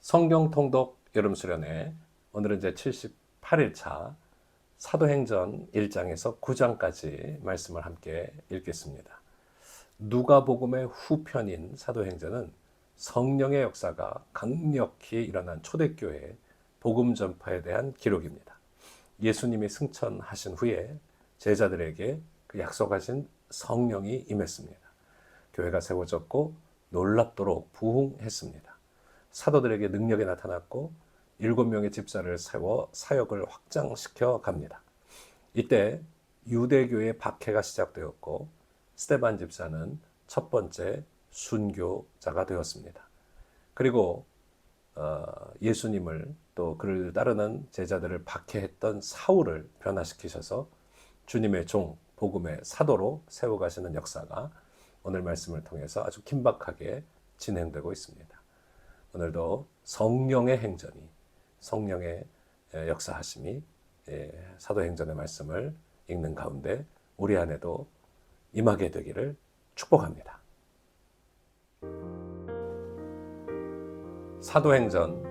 성경 통독 여름 수련회 오늘은 이제 78일차 사도행전 1장에서 9장까지 말씀을 함께 읽겠습니다. 누가복음의 후편인 사도행전은 성령의 역사가 강력히 일어난 초대교회의 복음 전파에 대한 기록입니다. 예수님이 승천하신 후에 제자들에게 그 약속하신 성령이 임했습니다. 교회가 세워졌고 놀랍도록 부흥했습니다. 사도들에게 능력이 나타났고 7명의 집사를 세워 사역을 확장시켜 갑니다. 이때 유대교의 박해가 시작되었고 스데반 집사는 첫 번째 순교자가 되었습니다. 그리고 예수님을 또 그를 따르는 제자들을 박해했던 사울을 변화시키셔서 주님의 종, 복음의 사도로 세워가시는 역사가 오늘 말씀을 통해서 아주 긴박하게 진행되고 있습니다. 오늘도 성령의 행전이, 성령의 역사하심이 사도행전의 말씀을 읽는 가운데 우리 안에도 임하게 되기를 축복합니다. 사도행전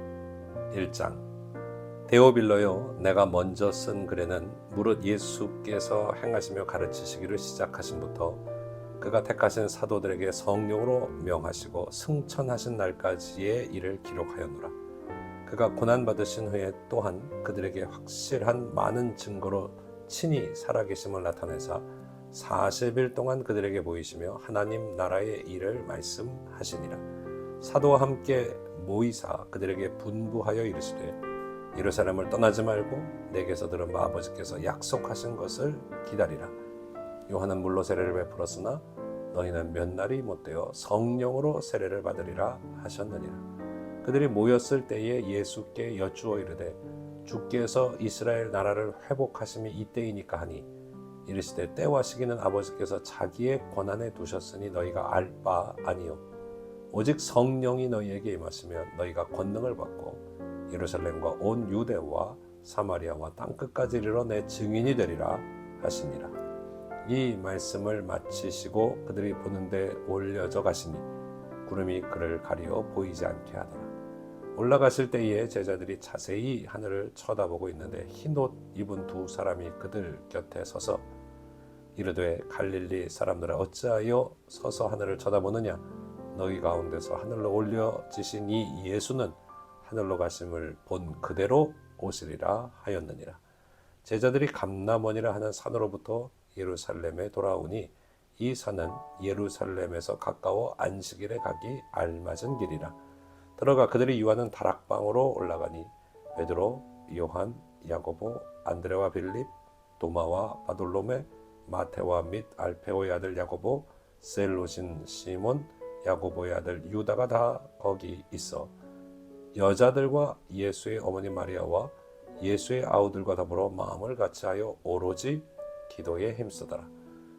1장. 데오빌로요, 내가 먼저 쓴 글에는 무릇 예수께서 행하시며 가르치시기를 시작하신부터 그가 택하신 사도들에게 성령으로 명하시고 승천하신 날까지의 일을 기록하였노라. 그가 고난받으신 후에 또한 그들에게 확실한 많은 증거로 친히 살아계심을 나타내사 40일 동안 그들에게 보이시며 하나님 나라의 일을 말씀하시니라. 사도와 함께 모이사 그들에게 분부하여 이르시되 예루살렘을 떠나지 말고 내게서 들은 바 아버지께서 약속하신 것을 기다리라. 요한은 물로 세례를 베풀었으나 너희는 몇 날이 못되어 성령으로 세례를 받으리라 하셨느니라. 그들이 모였을 때에 예수께 여쭈어 이르되 주께서 이스라엘 나라를 회복하심이 이때이니까 하니 이르시되 때와 시기는 아버지께서 자기의 권한에 두셨으니 너희가 알 바 아니요 오직 성령이 너희에게 임하시면 너희가 권능을 받고 예루살렘과 온 유대와 사마리아와 땅끝까지 이르러 내 증인이 되리라 하시니라. 이 말씀을 마치시고 그들이 보는데 올려져 가시니 구름이 그를 가리어 보이지 않게 하더라. 올라가실 때에 제자들이 자세히 하늘을 쳐다보고 있는데 흰옷 입은 두 사람이 그들 곁에 서서 이르되 갈릴리 사람들아 어찌하여 서서 하늘을 쳐다보느냐. 너희 가운데서 하늘로 올려지신 이 예수는 하늘로 가심을 본 그대로 오시리라 하였느니라. 제자들이 감람원이라 하는 산으로부터 예루살렘에 돌아오니 이 산은 예루살렘에서 가까워 안식일에 가기 알맞은 길이라. 들어가 그들이 유하는 다락방으로 올라가니 베드로, 요한, 야고보, 안드레와 빌립, 도마와 바돌로메, 마테와 및 알페오의 아들 야고보, 셀롯인 시몬, 야고보의 아들 유다가 다 거기 있어 여자들과 예수의 어머니 마리아와 예수의 아우들과 더불어 마음을 같이하여 오로지 기도에 힘쓰더라.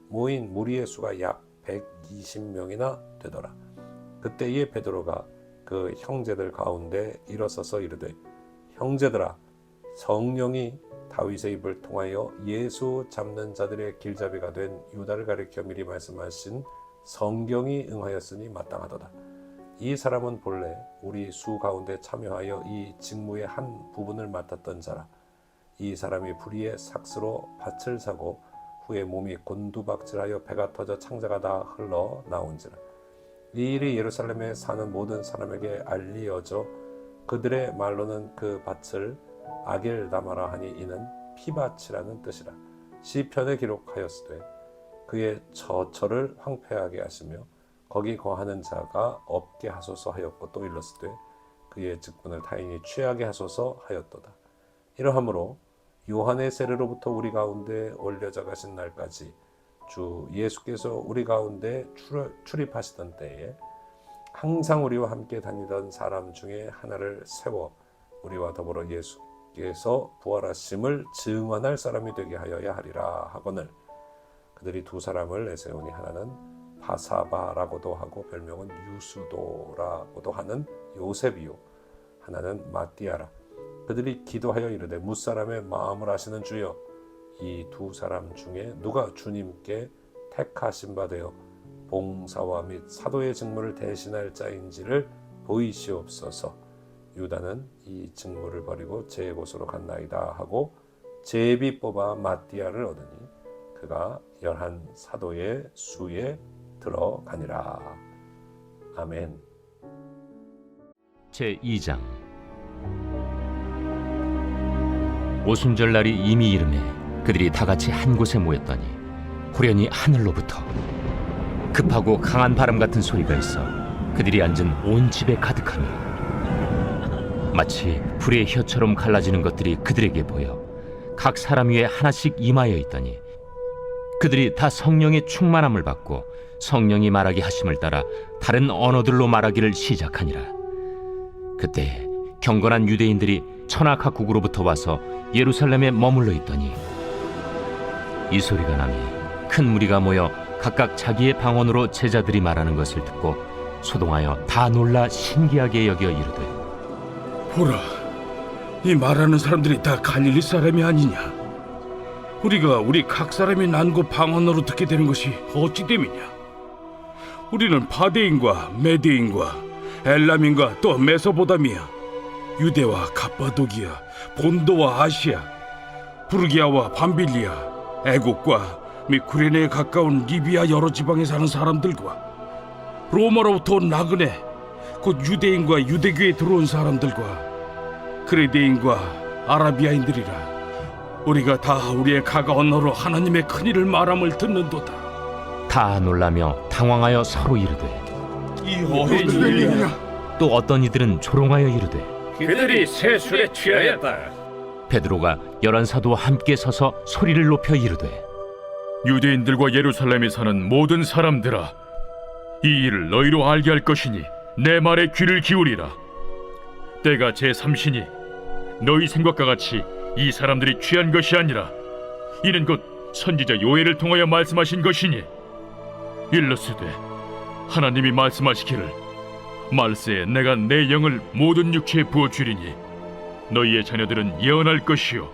모인 무리의 수가 약 120명이나 되더라. 그때에 베드로가 그 형제들 가운데 일어서서 이르되 형제들아 성령이 다윗의 입을 통하여 예수 잡는 자들의 길잡이가 된 유다를 가리켜 미리 말씀하신 성경이 응하였으니 마땅하도다. 이 사람은 본래 우리 수 가운데 참여하여 이 직무의 한 부분을 맡았던 자라. 이 사람이 불의의 삭스로 밭을 사고 후에 몸이 곤두박질하여 배가 터져 창자가 다 흘러 나온지라. 이 일이 예루살렘에 사는 모든 사람에게 알리어져 그들의 말로는 그 밭을 아겔다마라 하니 이는 피밭이라는 뜻이라. 시편에 기록하였으되 그의 저처를 황폐하게 하시며 거기 거하는 자가 없게 하소서 하였고 또 일렀으되 그의 직분을 타인이 취하게 하소서 하였도다. 이러하므로 요한의 세례로부터 우리 가운데 올려져 가신 날까지 주 예수께서 우리 가운데 출입하시던 때에 항상 우리와 함께 다니던 사람 중에 하나를 세워 우리와 더불어 예수께서 부활하심을 증언할 사람이 되게 하여야 하리라 하거늘 그들이 두 사람을 내세우니 하나는 바사바라고도 하고 별명은 유수도라고도 하는 요셉이요 하나는 마띠아라. 그들이 기도하여 이르되 무사람의 마음을 아시는 주여 이 두 사람 중에 누가 주님께 택하신 바 되어 봉사와 및 사도의 직무를 대신할 자인지를 보이시옵소서. 유다는 이 직무를 버리고 제 곳으로 갔나이다 하고 제비 뽑아 마띠아를 얻으니 그가 11 사도의 수에 들어가니라. 아멘. 제2장. 오순절 날이 이미 이르매 그들이 다 같이 한 곳에 모였더니 호련히 하늘로부터 급하고 강한 바람 같은 소리가 있어 그들이 앉은 온 집에 가득하며 마치 불의 혀처럼 갈라지는 것들이 그들에게 보여 각 사람 위에 하나씩 임하여 있더니 그들이 다 성령의 충만함을 받고 성령이 말하게 하심을 따라 다른 언어들로 말하기를 시작하니라. 그때 경건한 유대인들이 천하 각국으로부터 와서 예루살렘에 머물러 있더니 이 소리가 나니 큰 무리가 모여 각각 자기의 방언으로 제자들이 말하는 것을 듣고 소동하여 다 놀라 신기하게 여겨 이르되 보라, 이 말하는 사람들이 다 갈릴리 사람이 아니냐? 우리가 우리 각 사람이 난 곳 방언으로 듣게 되는 것이 어찌 됨이냐? 우리는 바데인과 메데인과 엘람인과 또 메소보다미아, 유대와 갑바도기아, 본도와 아시아, 부르기아와 밤빌리아, 애국과 및 구레네에 가까운 리비아 여러 지방에 사는 사람들과 로마로부터 온 나그네, 곧 유대인과 유대교에 들어온 사람들과 그레데인과 아라비아인들이라. 우리가 다 우리의 각 언어로 하나님의 큰일을 말함을 듣는도다. 다 놀라며 당황하여 서로 이르되 이 어린 일이냐? 또 어떤 이들은 조롱하여 이르되 그들이 세술에 취하였다. 베드로가 11 사도와 함께 서서 소리를 높여 이르되 유대인들과 예루살렘에 사는 모든 사람들아, 이 일을 너희로 알게 할 것이니 내 말에 귀를 기울이라. 때가 제3시니 너희 생각과 같이 이 사람들이 취한 것이 아니라 이는 곧 선지자 요엘을 통하여 말씀하신 것이니 일러스되 하나님이 말씀하시기를 말세에 내가 내 영을 모든 육체에 부어주리니 너희의 자녀들은 예언할 것이요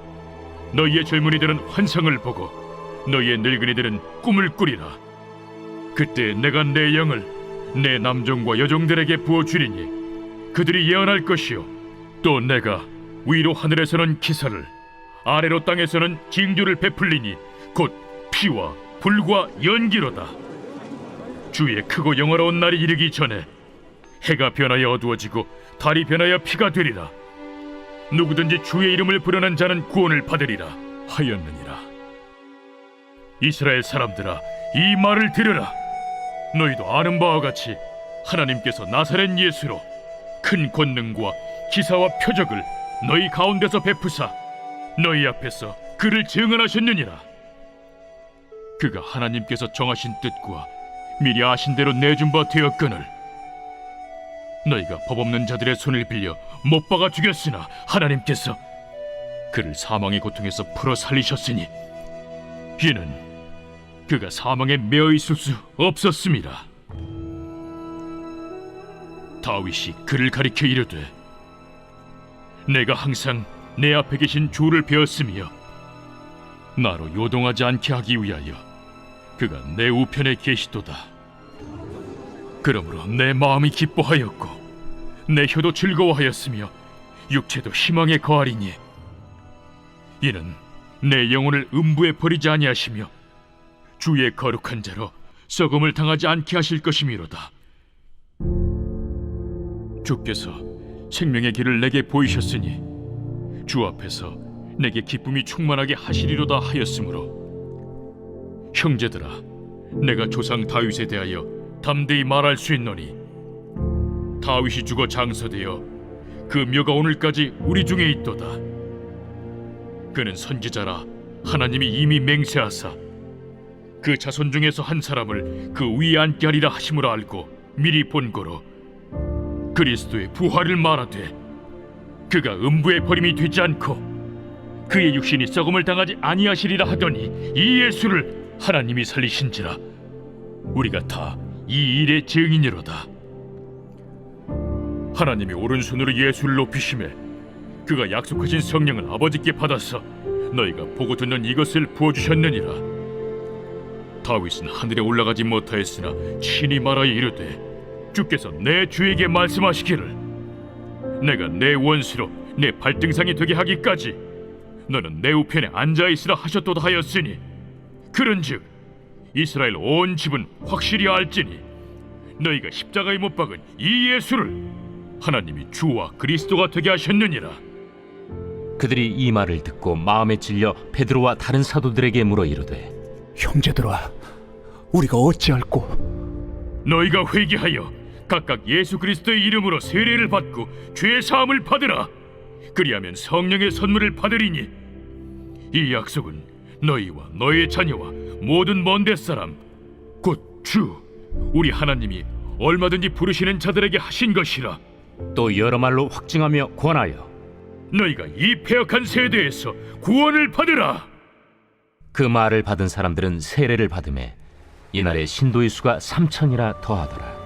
너희의 젊은이들은 환상을 보고 너희의 늙은이들은 꿈을 꾸리라. 그때 내가 내 영을 내 남종과 여종들에게 부어주리니 그들이 예언할 것이요 또 내가 위로 하늘에서는 기사를 아래로 땅에서는 징조를 베풀리니 곧 피와 불과 연기로다. 주의 크고 영화로운 날이 이르기 전에 해가 변하여 어두워지고 달이 변하여 피가 되리라. 누구든지 주의 이름을 부르는 자는 구원을 받으리라 하였느니라. 이스라엘 사람들아, 이 말을 들으라. 너희도 아는 바와 같이 하나님께서 나사렛 예수로 큰 권능과 기사와 표적을 너희 가운데서 베푸사 너희 앞에서 그를 증언하셨느니라. 그가 하나님께서 정하신 뜻과 미리 아신 대로 내준 바 되었거늘 너희가 법 없는 자들의 손을 빌려 못 박아 죽였으나 하나님께서 그를 사망의 고통에서 풀어 살리셨으니 이는 그가 사망에 매어 있을 수 없었습니다. 다윗이 그를 가리켜 이르되 내가 항상 내 앞에 계신 주를 배웠으며 나로 요동하지 않게 하기 위하여 그가 내 우편에 계시도다. 그러므로 내 마음이 기뻐하였고 내 혀도 즐거워하였으며 육체도 희망에 거하리니 이는 내 영혼을 음부에 버리지 아니하시며 주의 거룩한 자로 썩음을 당하지 않게 하실 것이미로다. 주께서 생명의 길을 내게 보이셨으니 주 앞에서 내게 기쁨이 충만하게 하시리로다 하였으므로 형제들아, 내가 조상 다윗에 대하여 담대히 말할 수 있노니 다윗이 죽어 장서되어 그 묘가 오늘까지 우리 중에 있도다. 그는 선지자라 하나님이 이미 맹세하사 그 자손 중에서 한 사람을 그 위에 앉게 하리라 하심을 알고 미리 본고로 그리스도의 부활을 말하되 그가 음부에 버림이 되지 않고 그의 육신이 썩음을 당하지 아니하시리라 하더니 이 예수를 하나님이 살리신지라. 우리가 다 이 일의 증인이로다. 하나님이 오른손으로 예수를 높이시매 그가 약속하신 성령을 아버지께 받아서 너희가 보고 듣는 이것을 부어주셨느니라. 다윗은 하늘에 올라가지 못하였으나 친히 말하여 이르되 주께서 내 주에게 말씀하시기를 내가 내 원수로 내 발등상이 되게 하기까지 너는 내 우편에 앉아있으라 하셨도다 하였으니, 그런즉 이스라엘 온 집은 확실히 알지니 너희가 십자가에 못 박은 이 예수를 하나님이 주와 그리스도가 되게 하셨느니라. 그들이 이 말을 듣고 마음에 찔려 베드로와 다른 사도들에게 물어 이르되, 형제들아, 우리가 어찌할꼬? 너희가 회개하여 각각 예수 그리스도의 이름으로 세례를 받고 죄 사함을 받으라. 그리하면 성령의 선물을 받으리니 이 약속은 너희와 너희의 자녀와 모든 먼 데 사람 곧 주 우리 하나님이 얼마든지 부르시는 자들에게 하신 것이라. 또 여러 말로 확증하며 권하여 너희가 이 패역한 세대에서 구원을 받으라. 그 말을 받은 사람들은 세례를 받음에 이날에 신도의 수가 3,000이라 더하더라.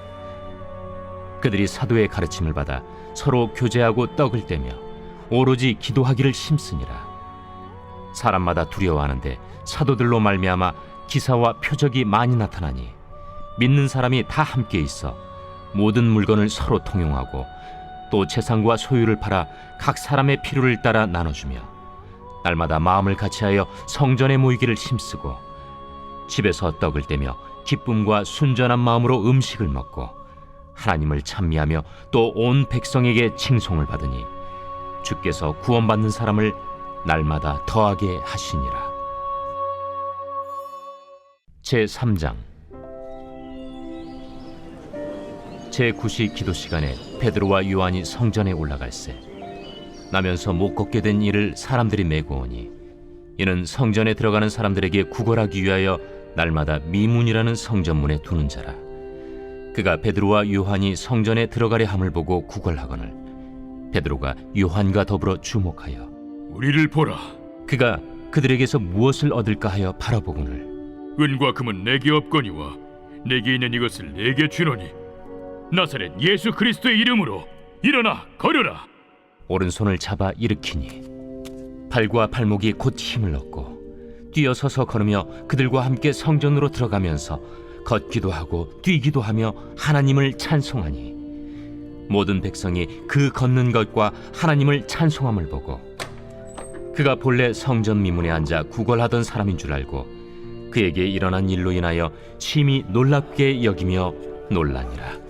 그들이 사도의 가르침을 받아 서로 교제하고 떡을 떼며 오로지 기도하기를 힘쓰니라. 사람마다 두려워하는데 사도들로 말미암아 기사와 표적이 많이 나타나니 믿는 사람이 다 함께 있어 모든 물건을 서로 통용하고 또 재산과 소유를 팔아 각 사람의 필요를 따라 나눠주며 날마다 마음을 같이하여 성전에 모이기를 힘쓰고 집에서 떡을 떼며 기쁨과 순전한 마음으로 음식을 먹고 하나님을 찬미하며 또 온 백성에게 칭송을 받으니 주께서 구원받는 사람을 날마다 더하게 하시니라. 제3장. 제9시 기도 시간에 베드로와 요한이 성전에 올라갈새 나면서 못 걷게 된 이를 사람들이 메고 오니 이는 성전에 들어가는 사람들에게 구걸하기 위하여 날마다 미문이라는 성전문에 두는 자라. 그가 베드로와 요한이 성전에 들어가려 함을 보고 구걸하거늘 베드로가 요한과 더불어 주목하여 우리를 보라. 그가 그들에게서 무엇을 얻을까 하여 바라보거늘 은과 금은 내게 없거니와 내게 있는 이것을 내게 주노니 나사렛 예수 그리스도의 이름으로 일어나 걸으라. 오른손을 잡아 일으키니 발과 발목이 곧 힘을 얻고 뛰어서서 걸으며 그들과 함께 성전으로 들어가면서 걷기도 하고 뛰기도 하며 하나님을 찬송하니 모든 백성이 그 걷는 것과 하나님을 찬송함을 보고 그가 본래 성전 미문에 앉아 구걸하던 사람인 줄 알고 그에게 일어난 일로 인하여 심히 놀랍게 여기며 놀라니라.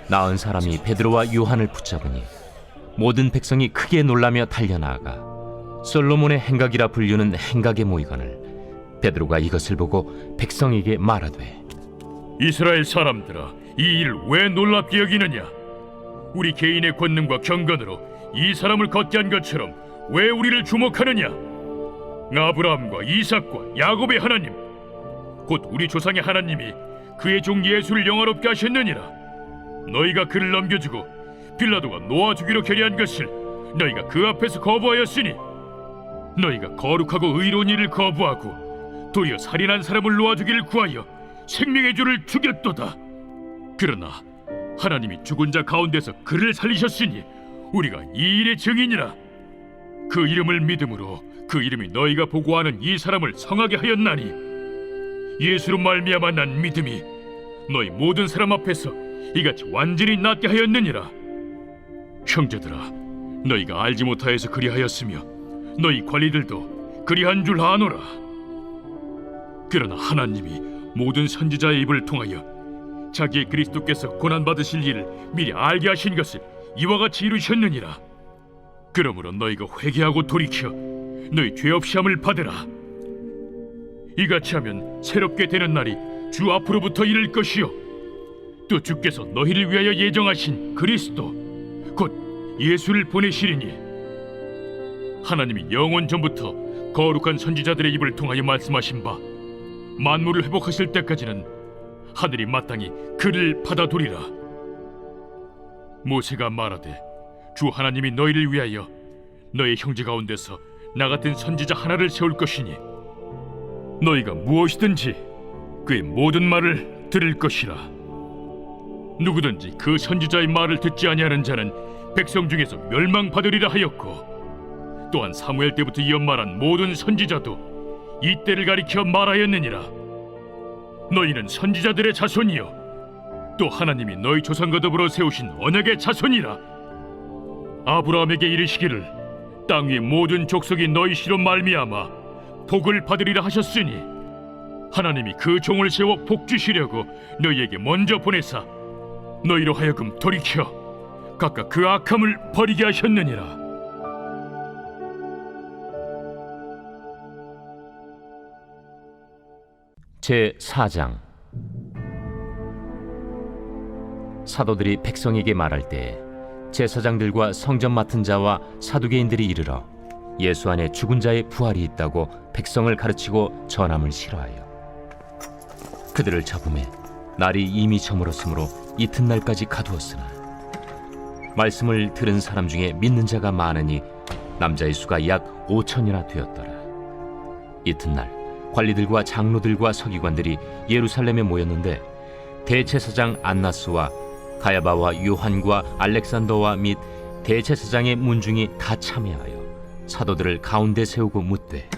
나은 사람이 베드로와 요한을 붙잡으니 모든 백성이 크게 놀라며 달려나아가 솔로몬의 행각이라 불리는 행각에 모이거늘 베드로가 이것을 보고 백성에게 말하되, 이스라엘 사람들아, 이 일을 왜 놀랍게 여기느냐? 우리 개인의 권능과 경건으로 이 사람을 걷게 한 것처럼 왜 우리를 주목하느냐? 아브라함과 이삭과 야곱의 하나님 곧 우리 조상의 하나님이 그의 종 예수를 영화롭게 하셨느니라. 너희가 그를 넘겨주고 빌라도가 놓아주기로 결의한 것을 너희가 그 앞에서 거부하였으니 너희가 거룩하고 의로운 일을 거부하고 도리어 살인한 사람을 놓아주기를 구하여 생명의 주를 죽였도다. 그러나 하나님이 죽은 자 가운데서 그를 살리셨으니 우리가 이 일의 증인이라. 그 이름을 믿음으로 그 이름이 너희가 보고하는 이 사람을 성하게 하였나니 예수로 말미암아 난 믿음이 너희 모든 사람 앞에서 이같이 완전히 낫게 하였느니라. 형제들아, 너희가 알지 못하여서 그리하였으며 너희 관리들도 그리한 줄 아노라. 그러나 하나님이 모든 선지자의 입을 통하여 자기의 그리스도께서 고난받으실 일을 미리 알게 하신 것을 이와 같이 이루셨느니라. 그러므로 너희가 회개하고 돌이켜 너희 죄 없이 함을 받으라. 이같이 하면 새롭게 되는 날이 주 앞으로부터 이를 것이요 또 주께서 너희를 위하여 예정하신 그리스도 곧 예수를 보내시리니 하나님이 영원 전부터 거룩한 선지자들의 입을 통하여 말씀하신 바 만물을 회복하실 때까지는 하늘이 마땅히 그를 받아두리라. 모세가 말하되 주 하나님이 너희를 위하여 너희 형제 가운데서 나 같은 선지자 하나를 세울 것이니 너희가 무엇이든지 그의 모든 말을 들을 것이라. 누구든지 그 선지자의 말을 듣지 아니하는 자는 백성 중에서 멸망받으리라 하였고 또한 사무엘 때부터 이어 말한 모든 선지자도 이 때를 가리켜 말하였느니라. 너희는 선지자들의 자손이요 또 하나님이 너희 조상과 더불어 세우신 언약의 자손이라. 아브라함에게 이르시기를 땅 위 모든 족속이 너희 씨로 말미암아 복을 받으리라 하셨으니 하나님이 그 종을 세워 복 주시려고 너희에게 먼저 보내사 너희로 하여금 돌이켜 각각 그 악함을 버리게 하셨느니라. 제 4장. 사도들이 백성에게 말할 때 제사장들과 성전 맡은 자와 사두개인들이 이르러 예수 안에 죽은 자의 부활이 있다고 백성을 가르치고 전함을 싫어하여 그들을 잡음에 날이 이미 저물었으므로 이튿날까지 가두었으나 말씀을 들은 사람 중에 믿는 자가 많으니 남자의 수가 약 5천이나 되었더라. 이튿날 관리들과 장로들과 서기관들이 예루살렘에 모였는데 대제사장 안나스와 가야바와 요한과 알렉산더와 및 대제사장의 문중이 다 참여하여 사도들을 가운데 세우고 묻되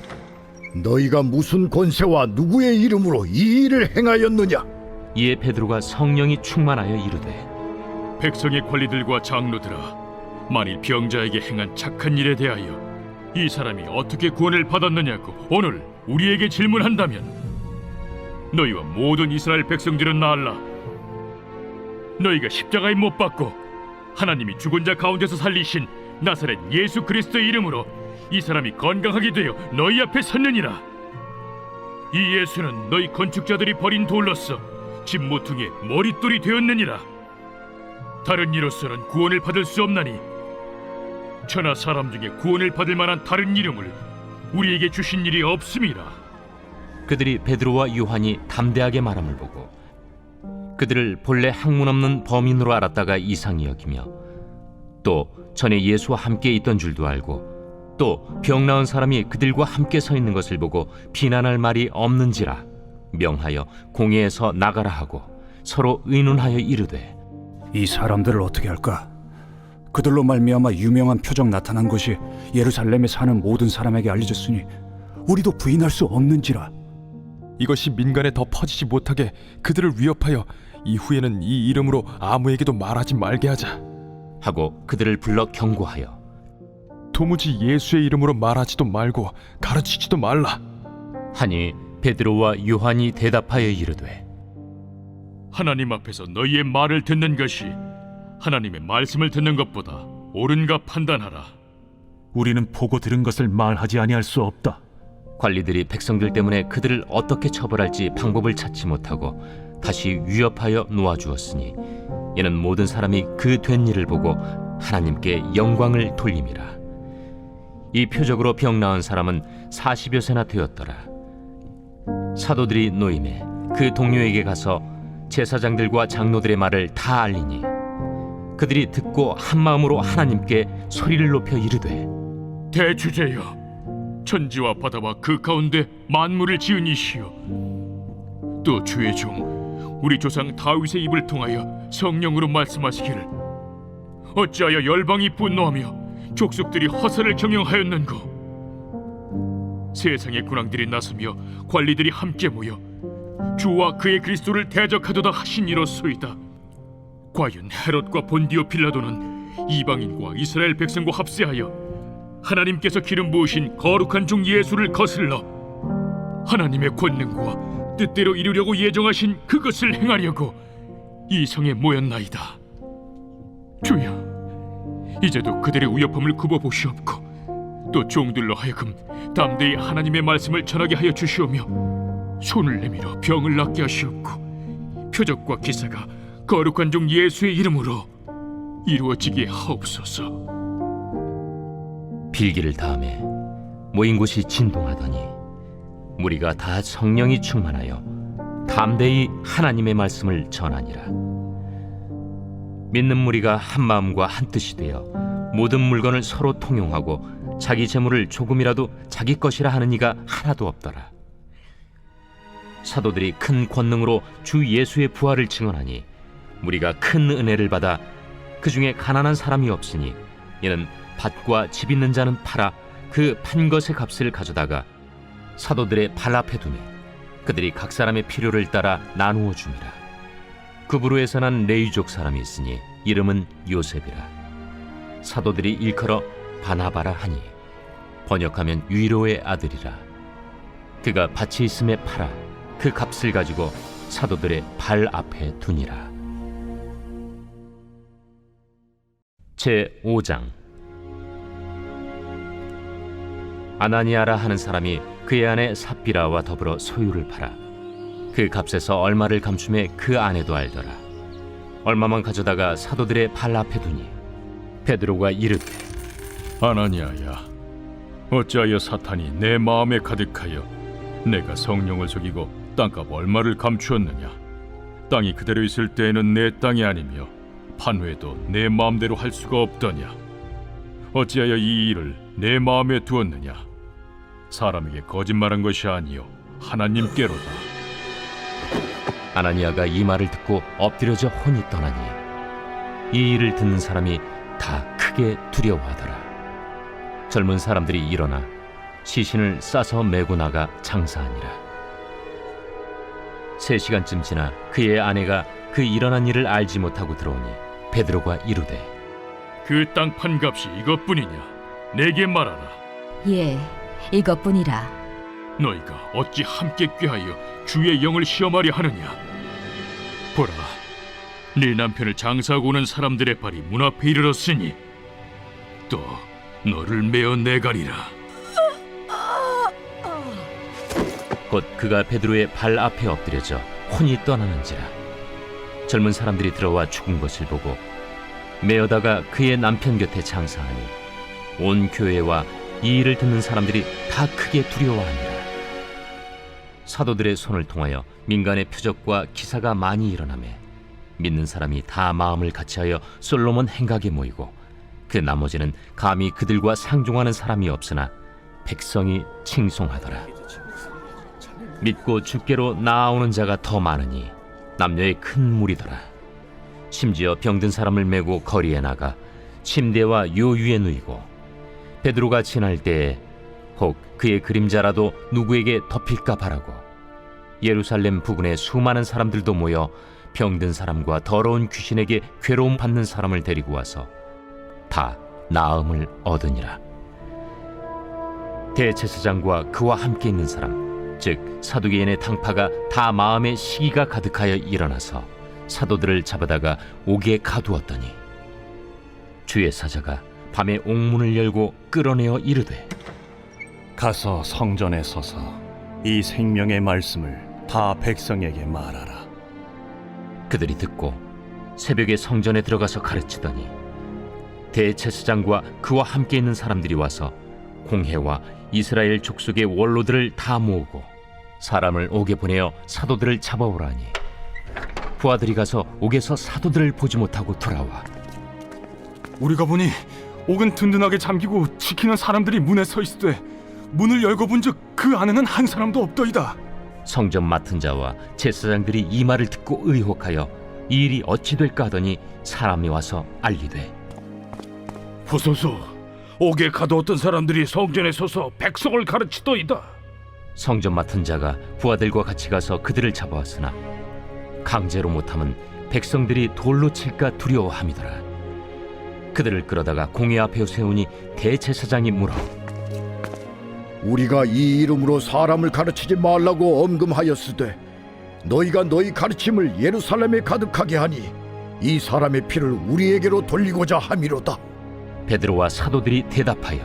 너희가 무슨 권세와 누구의 이름으로 이 일을 행하였느냐? 이에 베드로가 성령이 충만하여 이르되 백성의 관리들과 장로들아, 만일 병자에게 행한 착한 일에 대하여 이 사람이 어떻게 구원을 받았느냐고 오늘 우리에게 질문한다면 너희와 모든 이스라엘 백성들은 알라. 너희가 십자가에 못 박고 하나님이 죽은 자 가운데서 살리신 나사렛 예수 그리스도의 이름으로 이 사람이 건강하게 되어 너희 앞에 섰느니라. 이 예수는 너희 건축자들이 버린 돌로서 집 모퉁이의 머릿돌이 되었느니라. 다른 이로서는 구원을 받을 수 없나니 천하 사람 중에 구원을 받을 만한 다른 이름을 우리에게 주신 일이 없음이라. 그들이 베드로와 요한이 담대하게 말함을 보고 그들을 본래 학문 없는 범인으로 알았다가 이상히 여기며 또 전에 예수와 함께 있던 줄도 알고 또 병 나은 사람이 그들과 함께 서 있는 것을 보고 비난할 말이 없는지라 명하여 공회에서 나가라 하고 서로 의논하여 이르되 이 사람들을 어떻게 할까? 그들로 말미암아 유명한 표적 나타난 것이 예루살렘에 사는 모든 사람에게 알려졌으니 우리도 부인할 수 없는지라. 이것이 민간에 더 퍼지지 못하게 그들을 위협하여 이후에는 이 이름으로 아무에게도 말하지 말게 하자. 하고 그들을 불러 경고하여 도무지 예수의 이름으로 말하지도 말고 가르치지도 말라. 하니 베드로와 요한이 대답하여 이르되 하나님 앞에서 너희의 말을 듣는 것이 하나님의 말씀을 듣는 것보다 옳은가 판단하라. 우리는 보고 들은 것을 말하지 아니할 수 없다. 관리들이 백성들 때문에 그들을 어떻게 처벌할지 방법을 찾지 못하고 다시 위협하여 놓아주었으니 이는 모든 사람이 그 된 일을 보고 하나님께 영광을 돌림이라. 이 표적으로 병 나은 사람은 40여 세나 되었더라. 사도들이 노임에 그 동료에게 가서 제사장들과 장로들의 말을 다 알리니 그들이 듣고 한 마음으로 하나님께 소리를 높여 이르되 대주제여, 천지와 바다와 그 가운데 만물을 지은 이시여, 또 주의 종 우리 조상 다윗의 입을 통하여 성령으로 말씀하시기를 어찌하여 열방이 분노하며 족속들이 허사를 경영하였는고. 세상의 군왕들이 나서며 관리들이 함께 모여 주와 그의 그리스도를 대적하도다 하신 이로소이다. 과연 헤롯과 본디오 빌라도는 이방인과 이스라엘 백성과 합세하여 하나님께서 기름 부으신 거룩한 종 예수를 거슬러 하나님의 권능과 뜻대로 이루려고 예정하신 그것을 행하려고 이 성에 모였나이다. 주여, 이제도 그들의 위협함을 굽어보시옵고 또 종들로 하여금 담대히 하나님의 말씀을 전하게 하여 주시오며 손을 내밀어 병을 낫게 하시옵고 표적과 기사가 거룩한 종 예수의 이름으로 이루어지게 하옵소서. 빌기를 다음에 모인 곳이 진동하더니 무리가 다 성령이 충만하여 담대히 하나님의 말씀을 전하니라. 믿는 무리가 한 마음과 한 뜻이 되어 모든 물건을 서로 통용하고 자기 재물을 조금이라도 자기 것이라 하는 이가 하나도 없더라. 사도들이 큰 권능으로 주 예수의 부활을 증언하니 무리가 큰 은혜를 받아 그 중에 가난한 사람이 없으니 이는 밭과 집 있는 자는 팔아 그 판 것의 값을 가져다가 사도들의 발 앞에 두매 그들이 각 사람의 필요를 따라 나누어 줍니다. 구브로에서 난 레위족 사람이 있으니 이름은 요셉이라. 사도들이 일컬어 바나바라 하니 번역하면 위로의 아들이라. 그가 밭이 있음에 팔아 그 값을 가지고 사도들의 발 앞에 두니라. 제5장. 아나니아라 하는 사람이 그의 아내 삽비라와 더불어 소유를 팔아 그 값에서 얼마를 감춤해 그 아내도 알더라. 얼마만 가져다가 사도들의 발 앞에 두니 베드로가 이르되, 아나니아야, 어찌하여 사탄이 내 마음에 가득하여 내가 성령을 속이고 땅값 얼마를 감추었느냐? 땅이 그대로 있을 때에는 내 땅이 아니며 판회도 내 마음대로 할 수가 없더냐? 어찌하여 이 일을 내 마음에 두었느냐? 사람에게 거짓말한 것이 아니요 하나님께로다. 아나니아가 이 말을 듣고 엎드려져 혼이 떠나니 이 일을 듣는 사람이 다 크게 두려워하더라. 젊은 사람들이 일어나 시신을 싸서 메고 나가 장사하니라. 3시간쯤 지나 그의 아내가 그 일어난 일을 알지 못하고 들어오니 베드로가 이르되, 그 땅 판 값이 이것뿐이냐? 내게 말하라. 예, 이것뿐이라. 너희가 어찌 함께 꾀하여 주의 영을 시험하려 하느냐? 보라, 네 남편을 장사하고 오는 사람들의 발이 문 앞에 이르렀으니 또 너를 메어 내가리라. 곧 그가 베드로의 발 앞에 엎드려져 혼이 떠나는지라. 젊은 사람들이 들어와 죽은 것을 보고 메어다가 그의 남편 곁에 장사하니 온 교회와 이 일을 듣는 사람들이 다 크게 두려워하니라. 사도들의 손을 통하여 민간의 표적과 기사가 많이 일어나매 믿는 사람이 다 마음을 같이하여 솔로몬 행각에 모이고 그 나머지는 감히 그들과 상종하는 사람이 없으나 백성이 칭송하더라. 믿고 주께로 나아오는 자가 더 많으니 남녀의 큰 무리더라. 심지어 병든 사람을 메고 거리에 나가 침대와 요 위에 누이고 베드로가 지날 때에 혹 그의 그림자라도 누구에게 덮일까 바라고 예루살렘 부근에 수많은 사람들도 모여 병든 사람과 더러운 귀신에게 괴로움 받는 사람을 데리고 와서 다 나음을 얻으니라. 대제사장과 그와 함께 있는 사람, 즉 사두개인의 당파가 다 마음에 시기가 가득하여 일어나서 사도들을 잡아다가 옥에 가두었더니 주의 사자가 밤에 옥문을 열고 끌어내어 이르되, 가서 성전에 서서 이 생명의 말씀을 다 백성에게 말하라. 그들이 듣고 새벽에 성전에 들어가서 가르치더니 대제사장과 그와 함께 있는 사람들이 와서 공회와 이스라엘 족속의 원로들을 다 모으고 사람을 옥에 보내어 사도들을 잡아오라니 부하들이 가서 옥에서 사도들을 보지 못하고 돌아와 우리가 보니 옥은 든든하게 잠기고 지키는 사람들이 문에 서 있으되 문을 열고 본즉 그 안에는 한 사람도 없더이다. 성전 맡은 자와 제사장들이 이 말을 듣고 의혹하여 이 일이 어찌 될까 하더니 사람이 와서 알리되, 보소서, 옥에 가두었던 사람들이 성전에 서서 백성을 가르치더이다. 성전 맡은 자가 부하들과 같이 가서 그들을 잡아왔으나 강제로 못하면 백성들이 돌로 칠까 두려워함이더라. 그들을 끌어다가 공회 앞에 세우니 대제사장이 물어, 우리가 이 이름으로 사람을 가르치지 말라고 엄금하였으되 너희가 너희 가르침을 예루살렘에 가득하게 하니 이 사람의 피를 우리에게로 돌리고자 함이로다. 베드로와 사도들이 대답하여,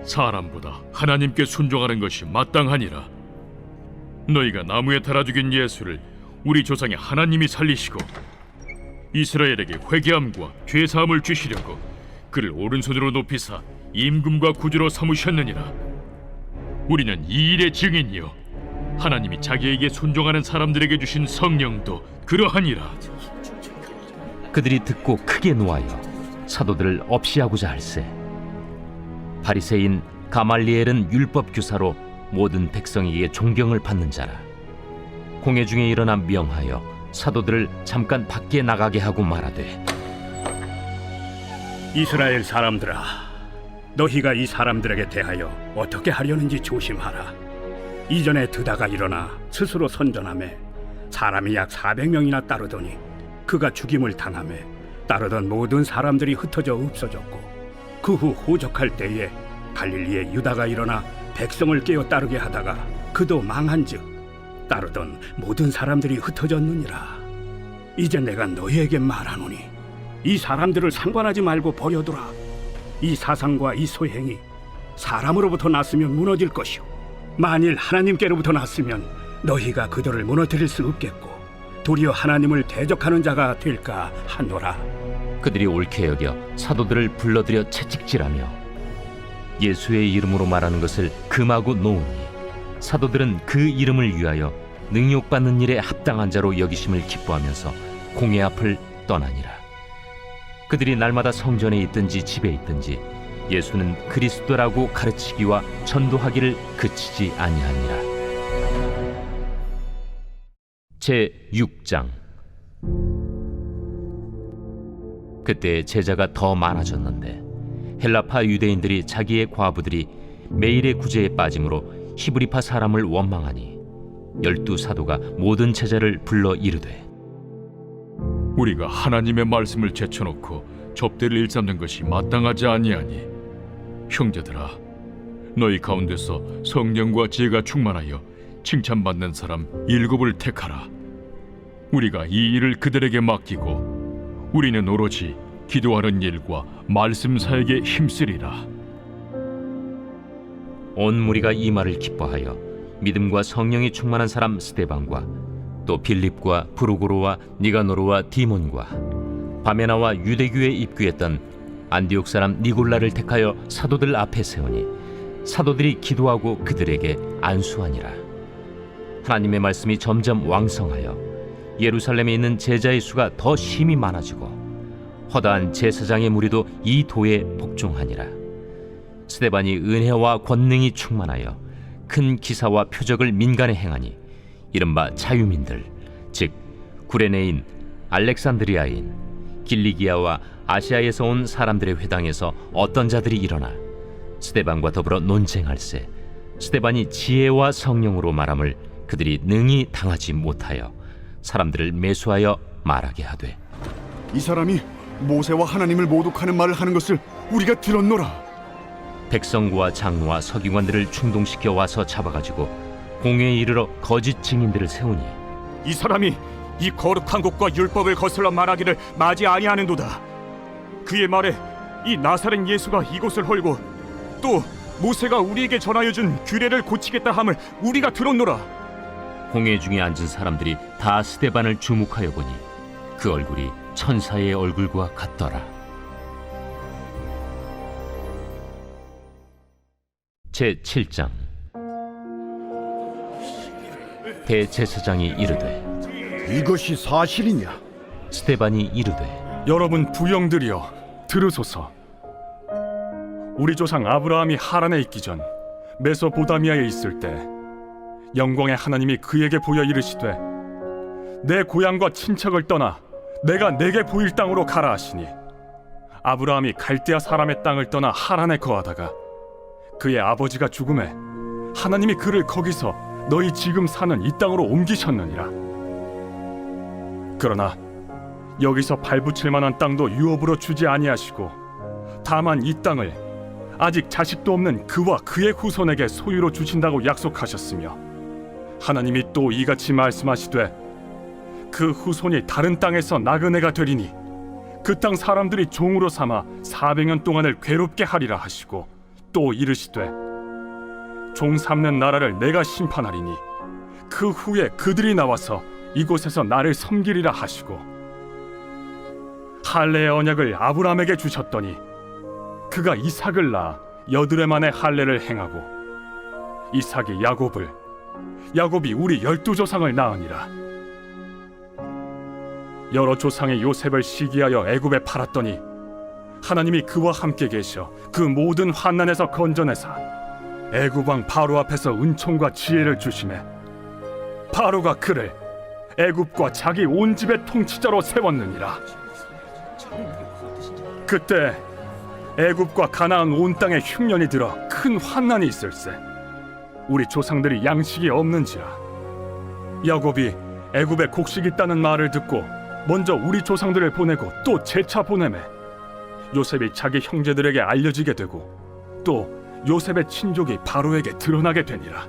사람보다 하나님께 순종하는 것이 마땅하니라. 너희가 나무에 달아 죽인 예수를 우리 조상의 하나님이 살리시고 이스라엘에게 회개함과 죄사함을 주시려고 그를 오른손으로 높이사 임금과 구주로 삼으셨느니라. 우리는 이 일의 증인이요 하나님이 자기에게 순종하는 사람들에게 주신 성령도 그러하니라. 그들이 듣고 크게 노하여 사도들을 없이하고자 할세. 바리새인 가말리엘은 율법 교사로 모든 백성에게 존경을 받는 자라. 공회 중에 일어나 명하여 사도들을 잠깐 밖에 나가게 하고 말하되, 이스라엘 사람들아, 너희가 이 사람들에게 대하여 어떻게 하려는지 조심하라. 이전에 드다가 일어나 스스로 선전하매 사람이 약 400명이나 따르더니 그가 죽임을 당하매 따르던 모든 사람들이 흩어져 없어졌고 그 후 호적할 때에 갈릴리의 유다가 일어나 백성을 깨어 따르게 하다가 그도 망한즉 따르던 모든 사람들이 흩어졌느니라. 이제 내가 너희에게 말하노니 이 사람들을 상관하지 말고 버려두라. 이 사상과 이 소행이 사람으로부터 났으면 무너질 것이요 만일 하나님께로부터 났으면 너희가 그들을 무너뜨릴 수 없겠고 도리어 하나님을 대적하는 자가 될까 하노라. 그들이 옳게 여겨 사도들을 불러들여 채찍질하며 예수의 이름으로 말하는 것을 금하고 놓으니 사도들은 그 이름을 위하여 능욕받는 일에 합당한 자로 여기심을 기뻐하면서 공회 앞을 떠나니라. 그들이 날마다 성전에 있든지 집에 있든지 예수는 그리스도라고 가르치기와 전도하기를 그치지 아니하니라. 제6장. 그때 제자가 더 많아졌는데 헬라파 유대인들이 자기의 과부들이 매일의 구제에 빠짐으로 히브리파 사람을 원망하니 12 사도가 모든 제자를 불러 이르되 우리가 하나님의 말씀을 제쳐놓고 접대를 일삼는 것이 마땅하지 아니하니 형제들아 너희 가운데서 성령과 지혜가 충만하여 칭찬받는 사람 7을 택하라. 우리가 이 일을 그들에게 맡기고 우리는 오로지 기도하는 일과 말씀 사역에 힘쓰리라. 온 무리가 이 말을 기뻐하여 믿음과 성령이 충만한 사람 스데반과 또 빌립과 브루고로와 니가노르와 디몬과 바메나와 유대교에 입교했던 안디옥 사람 니골라를 택하여 사도들 앞에 세우니 사도들이 기도하고 그들에게 안수하니라. 하나님의 말씀이 점점 왕성하여 예루살렘에 있는 제자의 수가 더 심히 많아지고 허다한 제사장의 무리도 이 도에 복종하니라. 스데반이 은혜와 권능이 충만하여 큰 기사와 표적을 민간에 행하니 이른바 자유민들 즉 구레네인, 알렉산드리아인, 길리기아와 아시아에서 온 사람들의 회당에서 어떤 자들이 일어나 스데반과 더불어 논쟁할세 스데반이 지혜와 성령으로 말함을 그들이 능히 당하지 못하여 사람들을 매수하여 말하게 하되 이 사람이 모세와 하나님을 모독하는 말을 하는 것을 우리가 들었노라. 백성과 장로와 서기관들을 충동시켜 와서 잡아가지고 공회에 이르러 거짓 증인들을 세우니 이 사람이 이 거룩한 곳과 율법을 거슬러 말하기를 마지 아니하는도다. 그의 말에 이 나사렛 예수가 이곳을 헐고 또 모세가 우리에게 전하여 준 규례를 고치겠다 함을 우리가 들었노라. 공회 중에 앉은 사람들이 다 스데반을 주목하여 보니 그 얼굴이 천사의 얼굴과 같더라. 제7장. 대제사장이 이르되 이것이 사실이냐? 스데반이 이르되 여러분 부영들이여 들으소서. 우리 조상 아브라함이 하란에 있기 전 메소포타미아에 있을 때 영광의 하나님이 그에게 보여 이르시되 내 고향과 친척을 떠나 내가 내게 보일 땅으로 가라 하시니 아브라함이 갈대아 사람의 땅을 떠나 하란에 거하다가 그의 아버지가 죽음에 하나님이 그를 거기서 너희 지금 사는 이 땅으로 옮기셨느니라. 그러나 여기서 발붙일 만한 땅도 유업으로 주지 아니하시고 다만 이 땅을 아직 자식도 없는 그와 그의 후손에게 소유로 주신다고 약속하셨으며 하나님이 또 이같이 말씀하시되 그 후손이 다른 땅에서 나그네가 되리니 그 땅 사람들이 종으로 삼아 400년 동안을 괴롭게 하리라 하시고 또 이르시되 종 삼는 나라를 내가 심판하리니 그 후에 그들이 나와서 이곳에서 나를 섬기리라 하시고 할례의 언약을 아브라함에게 주셨더니 그가 이삭을 낳아 8해 만에 할례를 행하고 이삭이 야곱을 야곱이 우리 12조상을 낳으니라. 여러 조상의 요셉을 시기하여 애굽에 팔았더니 하나님이 그와 함께 계셔 그 모든 환난에서 건져내사 애굽 왕 바로 앞에서 은총과 지혜를 주시매 바로가 그를 애굽과 자기 온 집의 통치자로 세웠느니라. 그때 애굽과 가나안 온 땅에 흉년이 들어 큰 환난이 있을세 우리 조상들이 양식이 없는지라. 야곱이 애굽에 곡식이 있다는 말을 듣고 먼저 우리 조상들을 보내고 또 재차 보내매 요셉이 자기 형제들에게 알려지게 되고 또 요셉의 친족이 바로에게 드러나게 되니라.